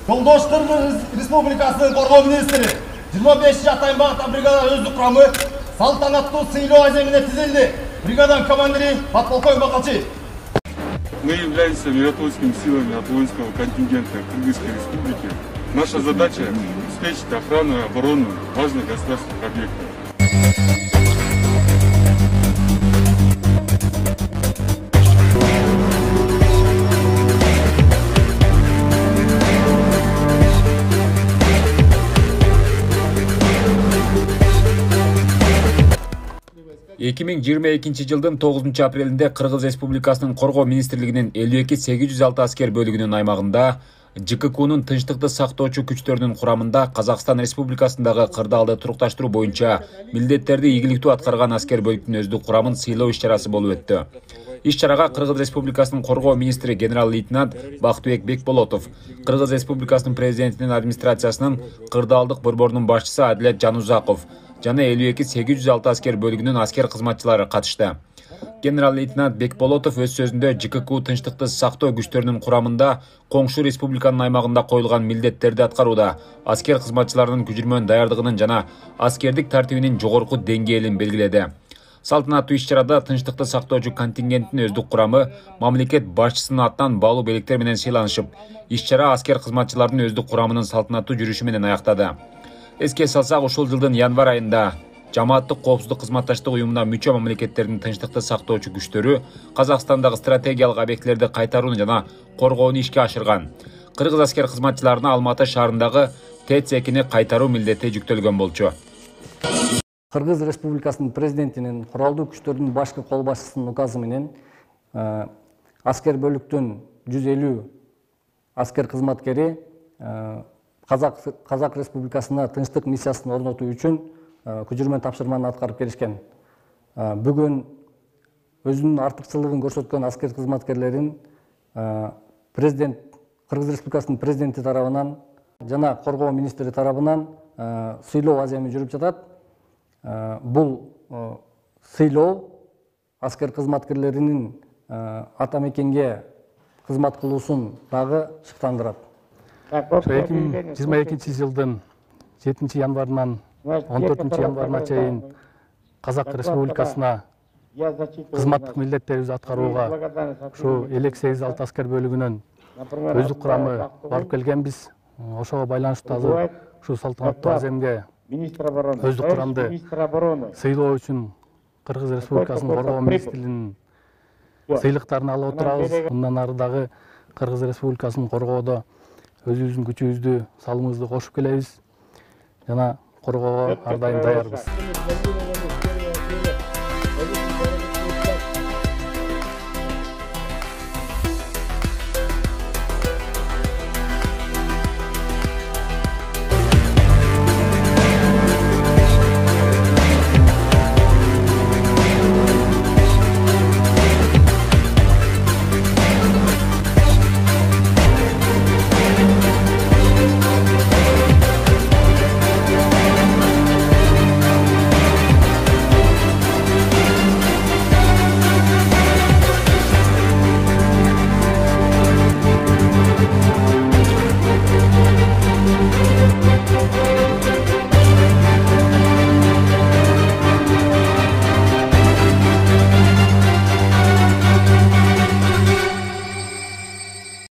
Жолдош Кыргыз Республикасынын Коргоо министри 25 атайын багыттагы бригада өздүк курамы салтанаттуу сыйлоо аземине тизилди. Бригаданын командири подполковник Бакалчи. Мы являемся миротворческими силами от воинского контингента Кыргызской Республики. Наша задача – обеспечить охрану и оборону важных государственных объектов. Эки миң жыйырма экинчи жылдын 9 апрелинде Кыргыз Республикасынын Коргоо министрлигинин 52-806 аскер бөлүгүнүн аймагында ЖККнын тынчтыкты сактоочу күчтөрүнүн курамында Казакстан Республикасындагы кырдаалды турукташтыруу боюнча милдеттерди ийгиликтүү аткарган аскер бөлүктүн өздүк курамын сыйлоо иш-чарасы болуп өттү. Иш-чарага Кыргыз Республикасынын Коргоо министри генерал-лейтенант Бактыбек Бекболотов, Кыргыз Республикасынын президентинин администрациясынын кырдаалдык борборунун башчысы Адилет Жанузаков жана 52-806 аскер бөлүгүнүн аскер кызматчылары катышты. Генерал-лейтенант Бекболотов өз сөзүндө ЖКК тынчтыкты сактоо күчтөрүнүн курамында коңшу республиканын аймагында коюлган милдеттерди аткарууда аскер кызматчыларынын күжүрмөн даярдыгынын жана аскердик тартибинин жогорку деңгээлин белгиледи. Салтанаттуу иш-чарада тынчтыкты сактоочу контингенттин өздүк курамы мамлекет башчысынын атынан баалуу белектер менен сыйланышып, иш-чара аскер кызматчылардын өздүк курамынын салтанаттуу жүрүшү менен аяктады. Эске салсак, ушул жылдын январ айында Жамааттык коопсуздук кызматташтык уюмуна мүчө мамлекеттердин тынчтыкты сактоочу күчтөрү Казакстандагы стратегиялык объектилерди кайтарууну жана коргоону ишке ашырган. Кыргыз аскер кызматчыларына Алматы шаарындагы ТЭЦ-2 кайтаруу милдети жүктөлгөн болчу. Кыргыз Республикасынын президентинин куралдуу күчтөрдүн башкы кол башчысынын указы менен аскер бөлүктүн 150 аскер кызматкери Казак Республикасына тынчтык миссиясын орнотуу үчүн күжүрмөн тапшырманы аткарып келишкен. Бүгүн өзүнүн артыкчылыгын көрсөткөн аскер кызматкерлерин президент Кыргыз Республикасынын президенти тарабынан жана Коргоо министри тарабынан сыйлоо аземи жүрүп жатат. Бул сыйлоо аскер кызматкерлеринин ата мекенге кызмат кылуусун дагы шыктандырат. 2022 жылдын 7 январынан 14 январына чейин Казак Республикасына кызматтык милдеттерибизди аткарууга ушу 58-6 аскер бөлүгүнүн өздүк курамы барып келгенбиз. Ошого байланыштуу азыр ушу салтанаттуу аземге өздүк курамды сыйлоо үчүн Кыргыз Республикасынын Коргоо министрлигинин сыйлыктарын алып отурабыз. Мындан ары дагы Кыргыз Республикасынын коргоодо өзүбүздүн күчүбүздү, салымыбызды кошуп келебиз жана коргоого ар дайым даярбыз.